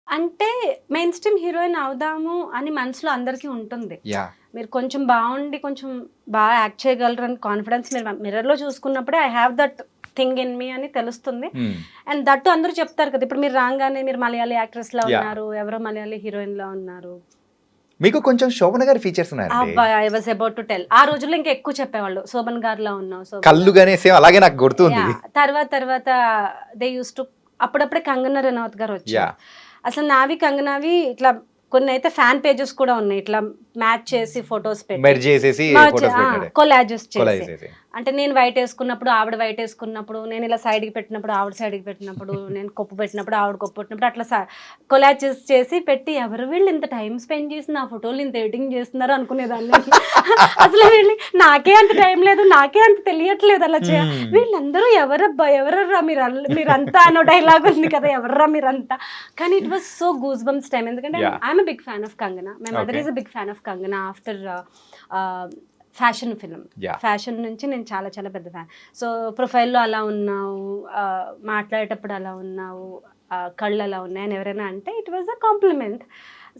అంటే main stream heroine అవుదాము అని మనసులో అందరికీ ఉంటుంది. యాహ్! మీరు కొంచెం బాగుండి, కొంచెం బాగా యాక్ట్ చేయగలరు అని కాన్ఫిడెన్స్ మీరు మిర్రర్‌లో చూసుకున్నప్పుడే I have that thing in me అని తెలుస్తుంది. హ్మ్. అండ్ దట్టు అందరూ చెప్తారు కదా! ఇప్పుడు మీరు రాంగానే మీరు మలయాళీ యాక్ట్రెస్‌లా యాహ్! ఉన్నారు, ఎవరో మలయాళీ హీరోయిన్‌లా ఉన్నారు. మీకు కొంచెం 'శోభన' గారి ఫీచర్స్ ఉన్నాయండి. అబ్బా! I was about to tell. ఆ రోజుల్లో ఇంకా ఎక్కువ చెప్పేవాళ్ళు. శోభన్ గారిలా ఉన్నావు. కళ్ళు గాని సేమ్ అలాగే నాకు గుర్తుంది. యాహ్! తర్వాత దే యూజ్డ్ టు అప్పుడప్పుడే కంగనా రనౌత్ గారు వచ్చారు. యాహ్! అసలు నావి కంగనావి ఇట్లా కొన్నైతే ఫ్యాన్ పేజెస్ కూడా ఉన్నాయి. ఇట్లా మ్యాచ్ చేసి ఫోటోస్ పెట్టి మెర్జ్ చేసేసి ఫోటోస్ పెట్టాడు. కొలాజెస్ కొలాజ్ చేసి. చేసి. అంటే నేను వైట్ వేసుకున్నప్పుడు ఆవిడ వైట్ వేసుకున్నప్పుడు, నేను ఇలా సైడ్కి పెట్టినప్పుడు ఆవిడ సైడ్కి పెట్టినప్పుడు, నేను కొప్పు పెట్టినప్పుడు ఆవిడ కొప్పు పెట్టినప్పుడు అట్లా కొలాజెస్ చేసి పెట్టి ఎవరు వీళ్ళు ఇంత టైం స్పెండ్ చేసి నా ఫోటోలు ఇంత ఎడిటింగ్ చేస్తున్నారు అనుకునేదాన్ని. అసలు వీళ్ళు నాకే అంత టైం లేదు, నాకే అంత తెలియట్లేదు అలా వీళ్ళందరూ ఎవరర్రా మీరంతా అనో డైలాగ్ ఉంది కదా, ఎవర్రా మీరంతా. కానీ it was so goose bumps time. ఎందుకంటే I'm big fan of Kangana. My mother is a big fan of Kangana after fashion film. Fashion నుంచి నేను చాలా చాలా పెద్ద ఫ్యాన్. సో ప్రొఫైల్లో అలా ఉన్నావు, మాట్లాడేటప్పుడు అలా ఉన్నావు, కళ్ళు అలా ఉన్నాయని ఎవరైనా అంటే it was a compliment.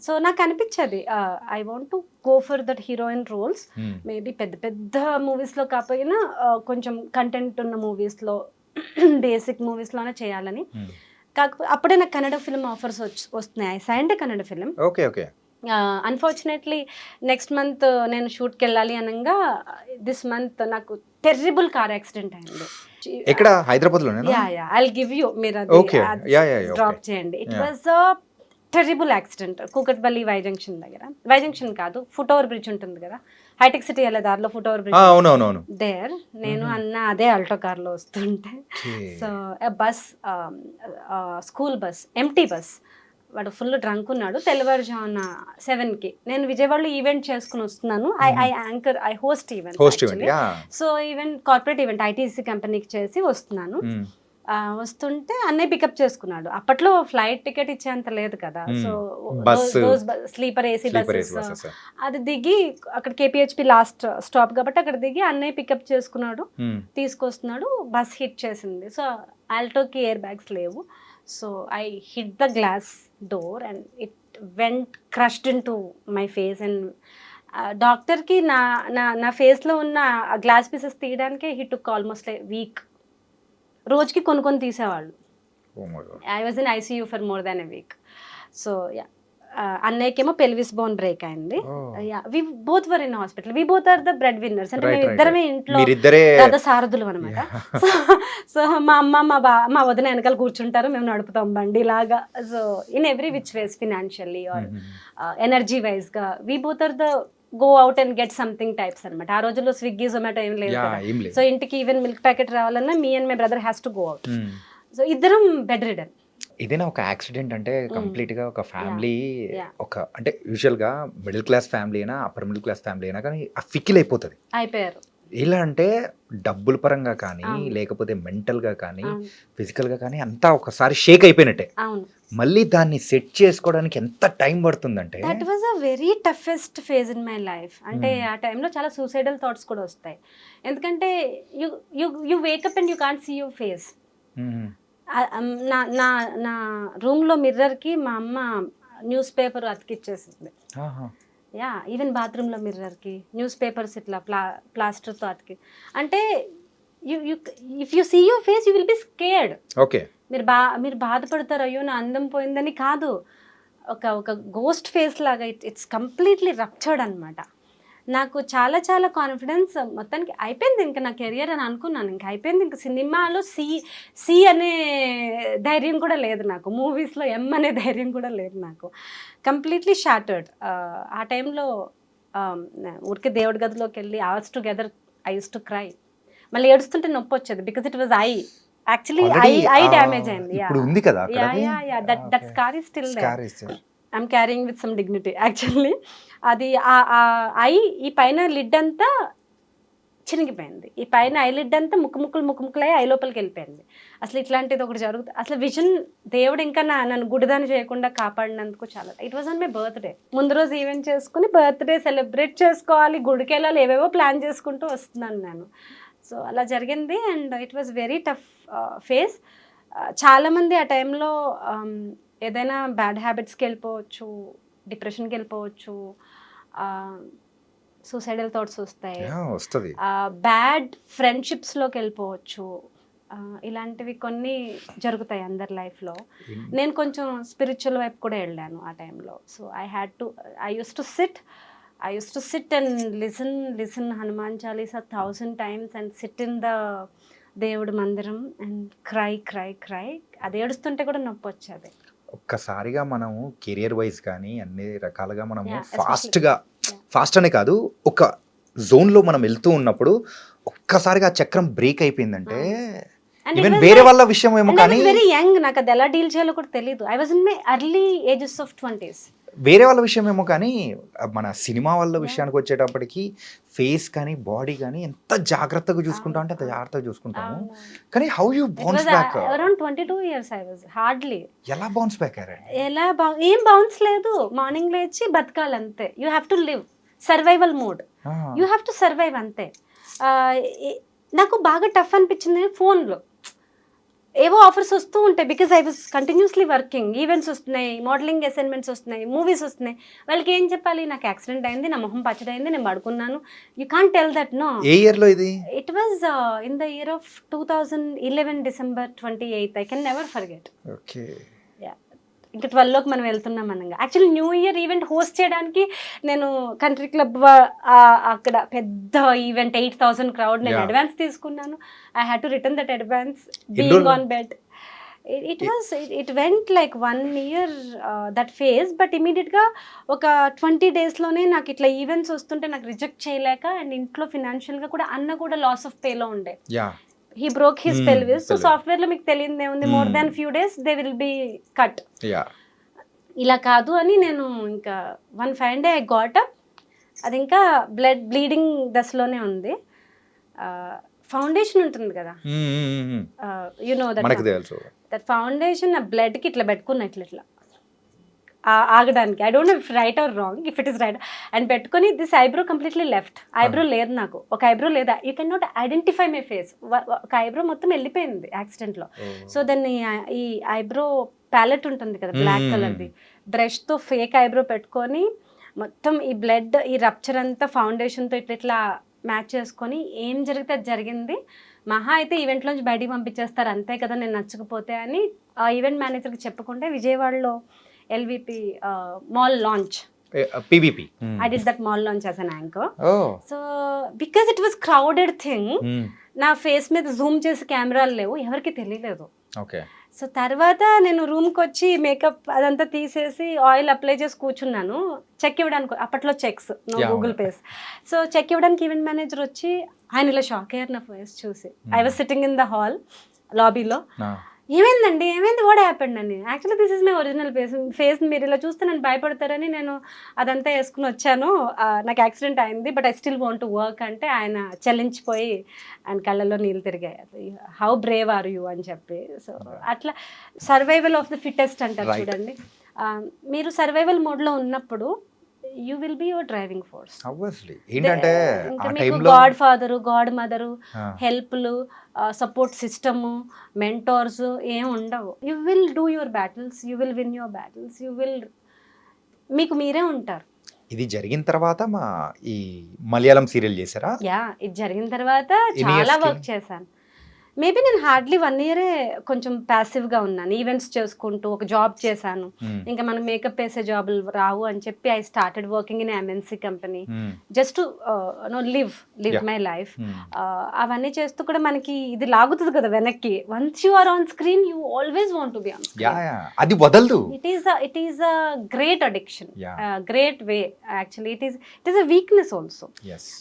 So నాకు అనిపించేది I want to go for that heroine roles. Maybe పెద్ద పెద్ద మూవీస్లో కాకపోయినా కొంచెం కంటెంట్ ఉన్న మూవీస్లో, బేసిక్ మూవీస్లోనే చేయాలని. కాకపోతే అప్పుడే నాకు కన్నడ ఫిల్మ్ ఆఫర్స్ వస్తున్నాయి. I signed Kannada film. Okay okay. Unfortunately next month నేను షూట్కి వెళ్ళాలి అనగా దిస్ మంత్ నాకు టెర్రిబుల్ కార్ యాక్సిడెంట్ అయింది. ఎక్కడ హైదరాబాద్లోనేనా? యా ఐల్ గివ్ యూ, మీరు ఓకే. డ్రాప్ చేయండి. It was terrible accident. Kukatpally Y junction దగ్గర. వై జంక్షన్ కాదు, ఫుట్ ఓవర్ బ్రిడ్జ్ ఉంటుంది కదా, హైటెక్ సిటీ వెళ్ళే దారిలో ఫుట్ ఓవర్ బ్రిడ్జ్. అవునవునవును. దేర్ నేను అన్న అదే ఆల్టో కార్లో వస్తుంటే, so bus, school bus, empty bus, వాడు ఫుల్ డ్రంక్ ఉన్నాడు. తెల్లవారుజామున 7కి నేను విజయవాడలో ఈవెంట్ చేసుకుని వస్తున్నాను. I host event. So event corporate event ITC కంపెనీకి చేసి వస్తున్నాను. వస్తుంటే అన్నయ్య పికప్ చేసుకున్నాడు. అప్పట్లో ఫ్లైట్ టికెట్ ఇచ్చేంత లేదు కదా, సో స్లీపర్ ఏసీ బస్సెస్ అది దిగి అక్కడ కేపీహెచ్పి లాస్ట్ స్టాప్ కాబట్టి అక్కడ దిగి అన్నయ్య పికప్ చేసుకున్నాడు, తీసుకొస్తున్నాడు. బస్ హిట్ చేసింది. సో ఆల్టోకి ఎయిర్ బ్యాగ్స్ లేవు. So I hit the glass door and it went crushed into my face. And డాక్టర్కి నా ఫేస్లో ఉన్న గ్లాస్ పీసెస్ తీయడానికే హీ టుక్ ఆల్మోస్ట్ వీక్. రోజుకి కొన్ని తీసేవాళ్ళు. I was in ICU for more than a week. So yeah, అన్నయ్యకేమో pelvis bone break అయింది. We both were in hospital. We both are the bread winners. అంటే మేము ఇద్దరమే ఇంట్లో రథ సారథులు అనమాట. సో మా అమ్మ మా వదిన వెనకాల కూర్చుంటారు, మేము నడుపుతాం బండి లాగా. So in every which ways, financially or energy wise గా we both are the go out and get something types అనమాట. ఆ రోజుల్లో స్విగ్గీ జొమాటో ఏం లేదు కదా. సో ఇంటికి ఈవెన్ మిల్క్ ప్యాకెట్ రావాలన్నా me and my brother has to go out. So ఇద్దరం బెడ్ రిడన్. ఇదేనా ఒక యాక్సిడెంట్ అంటే కంప్లీట్ గా ఒక ఫ్యామిలీ, ఒక అంటే యూజువల్ గా మిడిల్ క్లాస్ ఫ్యామిలీ అయినా అప్పర్ మిడిల్ క్లాస్ ఫ్యామిలీ అయినా కానీ ఫికిల్ అయిపోతుంది. అయిపోయారు. ఎలా అంటే డబ్బుల పరంగా కానీ, లేకపోతే మెంటల్ గా కానీ, ఫిజికల్ గా కానీ అంతా ఒకసారి షేక్ అయిపోయినట్టే. మళ్ళీ దాన్ని సెట్ చేసుకోవడానికి ఎంత టైం పడుతుందంటే, that was a very toughest phase in my life. అంటే ఆ టైంలో చాలా సూసైడల్ థాట్స్ కూడా వస్తాయి. ఎందుకంటే you wake up and you can't see your face. నా రూమ్లో మిర్రర్కి మా అమ్మ న్యూస్ పేపర్ అతికిచ్చేసింది. యా, ఈవెన్ బాత్రూంలో మిర్రర్కి న్యూస్ పేపర్స్ ఇట్లా ప్లాస్టర్తో అతికి. అంటే if you see your face you will be scared. Okay, మీరు బాధపడతారు, అయ్యో నా అందం పోయిందని కాదు. ఒక గోస్ట్ ఫేస్ లాగా ఇట్స్ కంప్లీట్లీ రప్చర్డ్ అనమాట. నాకు చాలా చాలా కాన్ఫిడెన్స్ మొత్తానికి అయిపోయింది. ఇంకా నా కెరియర్ అని అనుకున్నాను, ఇంకా అయిపోయింది. ఇంకా సినిమాలో సి అనే ధైర్యం కూడా లేదు నాకు, మూవీస్లో ఎం అనే ధైర్యం కూడా లేదు నాకు. Completely shattered. ఆ టైంలో ఊరికే దేవుడి గదిలోకి వెళ్ళి hours together I use to cry. మళ్ళీ ఏడుస్తుంటే నొప్పి వచ్చేది because it was actually I damage అయింది. That scar is still there. I'm carrying with some dignity actually. అది ఐ ఈ పైన లిడ్ అంతా చినిగిపోయింది. ఈ పైన ఐ లిడ్ అంతా ముక్కుముక్కలై ఐ లోపలికి వెళ్ళిపోయింది. అసలు ఇట్లాంటిది ఒకటి జరుగుతుంది. అసలు విజన్ దేవుడు ఇంకా నన్ను గుడిదాన్ని చేయకుండా కాపాడినందుకు చాలా. It was on my birthday. ముందు రోజు ఈవెంట్ చేసుకుని బర్త్డే సెలబ్రేట్ చేసుకోవాలి, గుడికి వెళ్ళాలి, ఏవేవో ప్లాన్ చేసుకుంటూ వస్తున్నాను నేను. సో అలా జరిగింది. And it was very tough phase. చాలామంది ఆ టైంలో ఏదైనా బ్యాడ్ హ్యాబిట్స్కి వెళ్ళిపోవచ్చు, డిప్రెషన్కి వెళ్ళిపోవచ్చు, సూసైడల్ థాట్స్ వస్తాయి, వస్తుంది, బ్యాడ్ ఫ్రెండ్షిప్స్లోకి వెళ్ళిపోవచ్చు. ఇలాంటివి కొన్ని జరుగుతాయి అందరి లైఫ్లో. నేను కొంచెం స్పిరిచువల్ వైపు కూడా వెళ్ళాను ఆ టైంలో. So I use to SIT and listen Hanuman Chalisa 1000 times and SIT in the దేవుడి మందిరం అండ్ క్రై. అది ఏడుస్తుంటే కూడా నొప్పి వచ్చేది. ఒక్కసారిగా మనము కెరియర్ వైజ్ కానీ అన్ని రకాలుగా మనము Yeah, ఫాస్ట్ అనే కాదు, ఒక జోన్లో మనం వెళ్తూ ఉన్నప్పుడు ఒక్కసారిగా ఆ చక్రం బ్రేక్ అయిపోయిందంటే ఈవెన్ వేరే వాళ్ళ విషయం ఏమో కానీ వెరీ యంగ్, నాకు అది ఎలా డీల్ చేయాలో కూడా తెలియదు. I was in my early ages of 20s. వేరే వాళ్ళ విషయం ఏమో కానీ మన సినిమా వాళ్ళ విషయానికి వచ్చేటప్పటికి ఫేస్ కానీ బాడీ కానీ ఎంత జాగ్రత్తగా చూసుకుంటాం అంటే అంత జాగ్రత్తగా చూసుకుంటాము. కానీ how you bounce back? Around 22 years I was hardly. ఎలా బౌన్స్ బ్యాక్ అయ్యారు? ఏం బౌన్స్ లేదు. మార్నింగ్ లేచి బతకాలి అంతే. You have to live survival mode. You have to survive అంతే. నాకు బాగా టఫ్ అనిపించింది ఫోన్లో ఏవో ఆఫర్స్ వస్తూ ఉంటాయి. Because I was continuously working. Events వస్తున్నాయి, మోడలింగ్ అసైన్మెంట్స్ వస్తున్నాయి, మూవీస్ వస్తున్నాయి. వాళ్ళకి ఏం చెప్పాలి? నాకు యాక్సిడెంట్ అయింది, నా మొహం పచ్చడైంది, నేను పడుకున్నాను. You can't tell that. No. ఏ ఇయర్లో ఇది? It was in the year of 2011 December 28th. I can never forget. Okay. ఇంకా 12లోకి మనం వెళ్తున్నాం అనగా. Actually new year event host చేయడానికి నేను కంట్రీ క్లబ్ అక్కడ పెద్ద ఈవెంట్ 8,000 crowd నేను అడ్వాన్స్ తీసుకున్నాను. I had to return that advance being on bed. It went like 1 year that phase. But ఇమీడియట్గా ఒక 20 daysలోనే నాకు ఇట్లా ఈవెంట్స్ వస్తుంటే నాకు రిజెక్ట్ చేయలేక, అండ్ ఇంట్లో ఫినాన్షియల్గా కూడా అన్న కూడా లాస్ ఆఫ్ పేలో ఉండే. He broke his pelvis. So software లో మీకు తెలియదే ఉంది, more than few days they will be cut. ఇలా కాదు అని నేను ఇంకా one fine day I got up. అది ఇంకా బ్లీడింగ్ దశలోనే ఉంది. ఫౌండేషన్ ఉంటుంది కదా, యు నో దట్ ఫౌండేషన్ ఆ బ్లడ్కి ఇట్లా పెట్టుకున్నా, ఇట్లా ఆగడానికి. I don't know if right or wrong, if it is right. And పెట్టుకొని this eyebrow completely left. Eyebrow లేదు నాకు, ఒక ఐబ్రో లేదా. You can not identify my face. ఒక ఐబ్రో మొత్తం వెళ్ళిపోయింది యాక్సిడెంట్లో. సో దాన్ని ఈ ఐబ్రో ప్యాలెట్ ఉంటుంది కదా బ్లాక్ కలర్ది, బ్రష్తో ఫేక్ ఐబ్రో పెట్టుకొని మొత్తం ఈ బ్లడ్, ఈ రప్చర్ అంతా ఫౌండేషన్తో ఇట్లా మ్యాచ్ చేసుకొని ఏం జరిగితే అది జరిగింది. మహా అయితే ఈవెంట్లోంచి బయటికి పంపించేస్తారు అంతే కదా, నేను నచ్చకపోతే అని ఆ ఈవెంట్ మేనేజర్కి చెప్పకుండా విజయవాడలో LVP mall launch. PVP. I did that mall launch as an anchor. So because it was crowded thing, నా ఫేస్ మీద జూమ్ చేసి కెమెరాలు లేవు, ఎవరికి తెలియలేదు. సో తర్వాత నేను రూమ్కి వచ్చి మేకప్ అదంతా తీసేసి ఆయిల్ అప్లై చేసి కూర్చున్నాను. చెక్ ఇవ్వడానికి, అప్పట్లో cheques, no Google pays. So cheque ఇవ్వడానికి ఈవెంట్ మేనేజర్ వచ్చి ఆయన ఇలా షాక్ అయ్యారు నా ఫేస్ చూసి. I was sitting in the hall లాబీలో. ఏమైందండి, ఏమైంది, వాట్ హ్యాపెండ్ అని. Actually this is my original face. మీరు ఇలా చూస్తే నన్ను భయపడతారని నేను అదంతా వేసుకుని వచ్చాను. నాకు యాక్సిడెంట్ అయింది, but I still want to work అంటే ఆయన చలించిపోయి ఆయన కళ్ళల్లో నీళ్ళు తిరిగాయి. హౌ బ్రేవ్ ఆర్ యూ అని చెప్పి. సో అట్లా సర్వైవల్ ఆఫ్ ద ఫిట్టెస్ట్ అంటారు చూడండి. మీరు సర్వైవల్ మోడ్లో ఉన్నప్పుడు you will be your driving force. ఏంటంటే గాడ్ ఫాదరు, గాడ్ మదరు, హెల్ప్లు, సపోర్ట్ సిస్టము, మెంటోర్స్ ఏం ఉండవు. You will do your battles, you will win your battles, you will, మీకు మీరే ఉంటారు. ఇది జరిగిన తర్వాత ఈ మలయాళం సీరియల్ చేశారా? ఇది జరిగిన తర్వాత చాలా వర్క్ చేశాను. మేబీ నేను హార్డ్లీ 1 year కొంచెం ప్యాసివ్గా ఉన్నాను, ఈవెంట్స్ చేసుకుంటూ ఒక జాబ్ చేశాను. ఇంకా మనం మేకప్ వేసే జాబులు రావు అని చెప్పి I started working in MNC company just live my life. అవన్నీ చేస్తూ కూడా మనకి ఇది లాగుతుంది కదా వెనక్కి. Once you are on screen you always want to be on screen. అది వదలదు. It is a great addiction, great way. Actually it is a weakness also.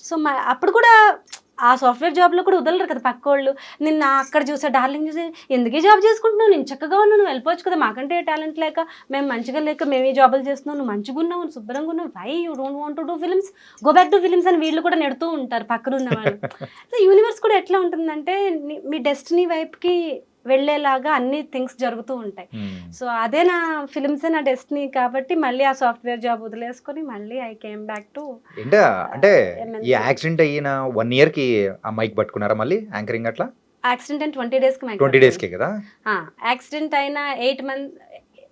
So అప్పుడు కూడా ఆ సాఫ్ట్వేర్ జాబ్లో కూడా వదలరు కదా పక్కోళ్ళు. నిన్న అక్కడ చూసా, డార్లింగ్ చూసి, ఎందుకే జాబ్ చేసుకుంటున్నావు, నేను చక్కగా ఉన్నావు, నువ్వు వెళ్ళిపోవచ్చు కదా, మాకంటే టాలెంట్ లేక, మేము మంచిగా లేక మేము ఈ జాబులు చేస్తున్నావు, నువ్వు మంచిగా ఉన్నావు, నువ్వు శుభ్రంగా ఉన్నావు, why you don't want to do films, go back to films అని వీళ్ళు కూడా నెడుతూ ఉంటారు పక్కన ఉన్న వాళ్ళు. సో యూనివర్స్ కూడా ఎట్లా ఉంటుందంటే మీ డెస్టినీ వైపుకి వెళ్ళేలాగా అన్ని థింగ్స్ జరుగుతూ ఉంటాయి. సో అదే నా ఫిల్మ్స్ నా డెస్టినీ కాబట్టి మళ్ళీ ఆ సాఫ్ట్వేర్ జాబ్ వదిలేసుకొని మళ్ళీ ఐ కేమ్ బ్యాక్ టు. అంటే ఈ యాక్సిడెంట్ అయిన 1 year కి ఆ మైక్ పట్టుకున్నారా మళ్ళీ యాంకరింగ్? అట్లా యాక్సిడెంట్ అయిన 20 days కి మైక్. 20 days కే కదా యాక్సిడెంట్ అయిన 8 months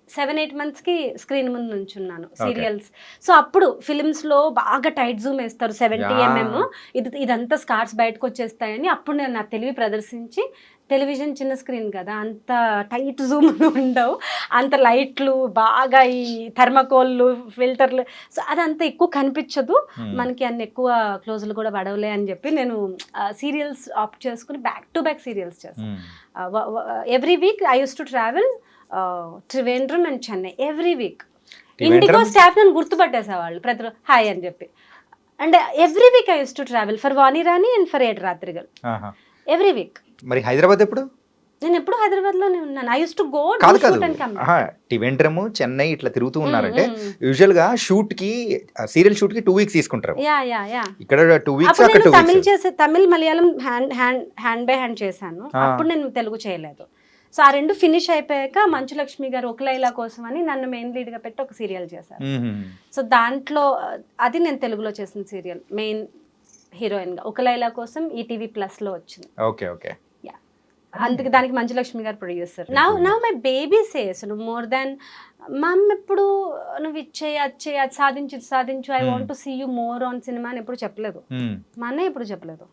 7-8 monthsకి స్క్రీన్ ముందు నుంచున్నాను సీరియల్స్. సో అప్పుడు ఫిలిమ్స్లో బాగా టైట్ జూమ్ వేస్తారు 70mm, ఇదంతా స్కార్స్ బయటకు వచ్చేస్తాయని అప్పుడు నేను నా తెలివి ప్రదర్శించి, టెలివిజన్ చిన్న స్క్రీన్ కదా, అంత టైట్ జూమ్లు ఉండవు, అంత లైట్లు బాగా ఈ థర్మకోల్లు ఫిల్టర్లు, సో అదంతా ఎక్కువ కనిపించదు మనకి, అన్ని ఎక్కువ క్లోజులు కూడా పడవలే అని చెప్పి నేను సీరియల్స్ ఆప్ట్ చేసుకుని బ్యాక్ టు బ్యాక్ సీరియల్స్ చేస్తాను. Every week I use to travel Trivandrum and Chennai every week. IndiGo staff నన్ను గుర్తుపట్టేసేవాళ్ళు ప్రతి హాయ్ అని చెప్పి. And every week I use to travel for Vani Rani and for ఏడు రాత్రిగల్ ఎవ్రీ వీక్. మరి హైదరాబాద్ ఎప్పుడు? నేను ఎప్పుడు హైదరాబాద్ లోనే ఉన్నాను. I use to go Trivandrum Chennai ఇట్లా తిరుగుతూ ఉన్నారంటే యూజువల్ గా షూట్ కి సీరియల్ షూట్ కి 2 weeks తీసుకుంటారు. ఇక్కడ 2 weeks అక్కడ 2 weeks. తమిళ్ చేసే Tamil Malayalam hand by hand చేశాను. అప్పుడు నేను తెలుగు చేయలేదు. సో ఆ 2 ఫినిష్ అయిపోయాక మంచులక్ష్మి గారు ఒక లైలా కోసం అని నన్ను మెయిన్ లీడ్ గా పెట్టి ఒక సీరియల్ చేశారు. సో దాంట్లో అది నేను తెలుగులో చేసిన సీరియల్, మెయిన్ హీరోయిన్ గా ఒక లైలా కోసం ఈటీవీ ప్లస్ లో వచ్చింది. Okay okay. అందుకే దానికి మంచులక్ష్మి గారు producer. Now my baby says more than mum ఎప్పుడు నువ్వు ఇచ్చేయి అది సాధించు I want to see you more on cinema అని ఎప్పుడు చెప్పలేదు. మా అన్నయ్య ఎప్పుడు చెప్పలేదు.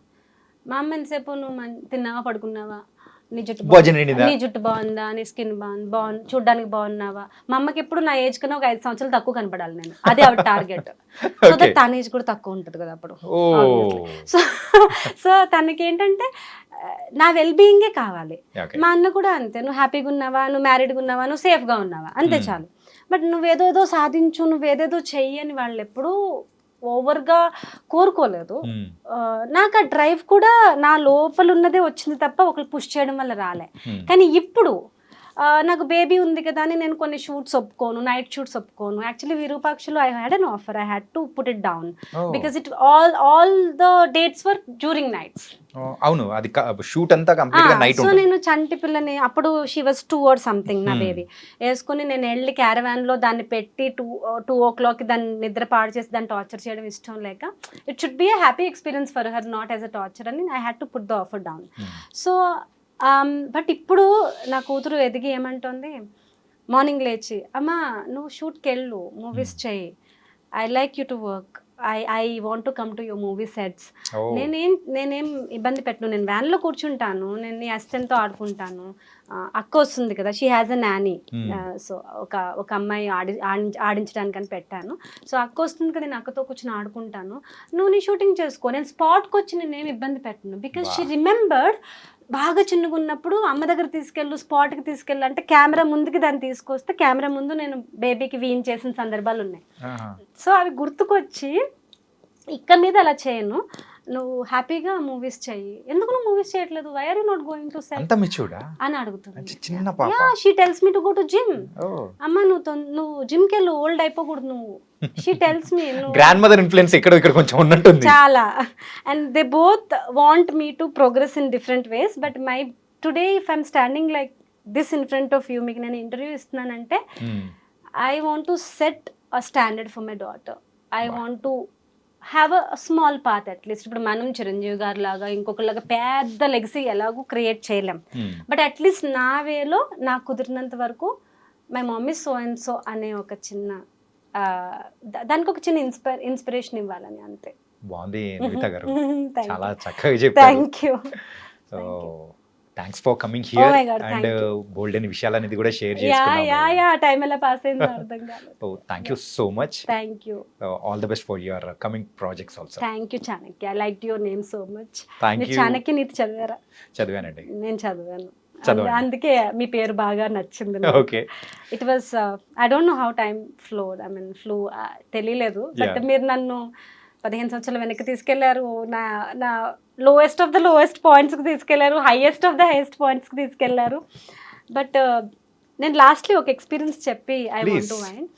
మా అమ్మ ఎంతసేపు నువ్వు తిన్నావా పడుకున్నావా, నీ జుట్టు బాగుందా, నీ స్కిన్ బాగుంది చూడ్డానికి బాగున్నావా. మా అమ్మకి ఎప్పుడు నా ఏజ్ కన్నా ఒక 5 సంవత్సరాలు తక్కువ కనపడాలి నేను, అదే ఆవిడ టార్గెట్. సో దట్ తన ఏజ్ కూడా తక్కువ ఉంటుంది కదా అప్పుడు. సో తనకి ఏంటంటే నా వెల్బీయింగే కావాలి. మా అన్న కూడా అంతే, నువ్వు హ్యాపీగా ఉన్నావా, నువ్వు మ్యారీడ్గా ఉన్నావా, నువ్వు సేఫ్గా ఉన్నావా, అంతే చాలు. బట్ నువ్వేదో సాధించు, నువ్వేదేదో చెయ్యి అని వాళ్ళు ఎప్పుడూ ఓవర్గా కోరుకోలేదు. నాకు ఆ డ్రైవ్ కూడా నా లోపల ఉన్నదే వచ్చింది తప్ప ఒకరు పుష్ చేయడం వల్ల రాలే. కానీ ఇప్పుడు నాకు బేబీ ఉంది కదా అని నేను కొన్ని షూట్స్ ఒప్పుకోను, నైట్ షూట్స్ ఒప్పుకోను. యాక్చువల్లీ విరూపాక్షలో I had an offer, I had to put it down because it all the dates were during nights. అవును, అది షూట్ అంతా కంప్లీట్ గా నైట్. సో నేను చంటి పిల్లని అప్పుడు షీ వాజ్ 2 or something నా బేబీ వేసుకుని నేను వెళ్ళి క్యారవాన్ లో దాన్ని పెట్టి 2 o'clock దాన్ని నిద్ర పాడు చేసి దాన్ని టార్చర్ చేయడం ఇష్టం లేక, it should be a happy experience for her, not as a torture అని I had to put the offer down. So but ఇప్పుడు నా కూతురు ఎదిగి ఏమంటుంది, మార్నింగ్ లేచి అమ్మా నువ్వు షూట్కి వెళ్ళు, మూవీస్ చెయ్యి, I like you to work, I want to come to your movie sets. నేనేం ఇబ్బంది పెట్టను, నేను వ్యాన్లో కూర్చుంటాను, నేను నీ అసిస్టెంట్తో ఆడుకుంటాను. అక్క వస్తుంది కదా, she has a Nani, so ఒక అమ్మాయి ఆడించడానికని పెట్టాను. సో అక్క వస్తుంది కదా, నేను అక్కతో కూర్చొని ఆడుకుంటాను, నువ్వు నీ షూటింగ్ చేసుకో, నేను స్పాట్కి వచ్చి నేనేం ఇబ్బంది పెట్టను. బికాజ్ షీ రిమెంబర్డ్ బాగా చిన్నగా ఉన్నప్పుడు అమ్మ దగ్గర తీసుకెళ్ళు, స్పాట్కి తీసుకెళ్ళు అంటే కెమెరా ముందుకి దాన్ని తీసుకొస్తే కెమెరా ముందు నేను బేబీకి వీన్ చేసిన సందర్భాలు ఉన్నాయి. సో అవి గుర్తుకొచ్చి ఇక్క మీద అలా చేయను, నువ్వు హ్యాపీగా మూవీస్ చెయ్యి, ఎందుకు నువ్వు మూవీస్ చేయట్లేదు, why are you not going to set అని అడుగుతుంది. She tells me to go to gym. అమ్మ నువ్వు జిమ్ కి వెళ్ళు, ఓల్డ్ అయిపోకూడదు నువ్వు. She tells me grandmother influence ఇక్కడ కొంచెం ఉన్నట్టుంది చాలా. And they both want me to progress in different ways. But my today if I'm standing like this in front of you, మీకు నేను ఇంటర్వ్యూ ఇస్తున్నానంటే I want to set a standard for my daughter. I want to have a small path at least. ఇప్పుడు మనం చిరంజీవి గారి లాగా ఇంకొకరిలాగా పెద్ద legacy ఎలాగూ create చేయలేం. బట్ అట్లీస్ట్ నా వేలో నాకు కుదిరినంత వరకు my mummy so and so అనే ఒక చిన్న దానికి ఒక చిన్న ఇన్స్పిరేషన్ ఇవ్వాలని, అంతే. బాగుంది నివేతా గారు, చాలా చక్కగా చెప్పారు. Thank you. So thanks for coming here and బోల్డ్ అని విషయాలు అనేది కూడా షేర్ చేసుకున్నాము. యా టైం ఎలా పాస్ అయిందో అర్థం కాలేదు. So thank you so much. Thank you. All the best for your coming projects also. Thank you Chanakya, I liked your name so much. Thank you. Chanakya నీతి చదివారా? చదివానండి. నేను చదివాను, అందుకే మీ పేరు బాగా నచ్చింది. Okay. It was I don't know how time flowed, I mean flow తెలియలేదు. But మీరు నన్ను 15 సంవత్సరాలు వెనక్కి తీసుకెళ్లారు, నా లోయెస్ట్ ఆఫ్ ద లోయెస్ట్ పాయింట్స్కి తీసుకెళ్లారు, హైయెస్ట్ ఆఫ్ ద హైయెస్ట్ పాయింట్స్కి తీసుకెళ్లారు. బట్ నేను లాస్ట్లీ ఒక ఎక్స్పీరియన్స్ చెప్పి ఐ వాంట్ టు వైండ్.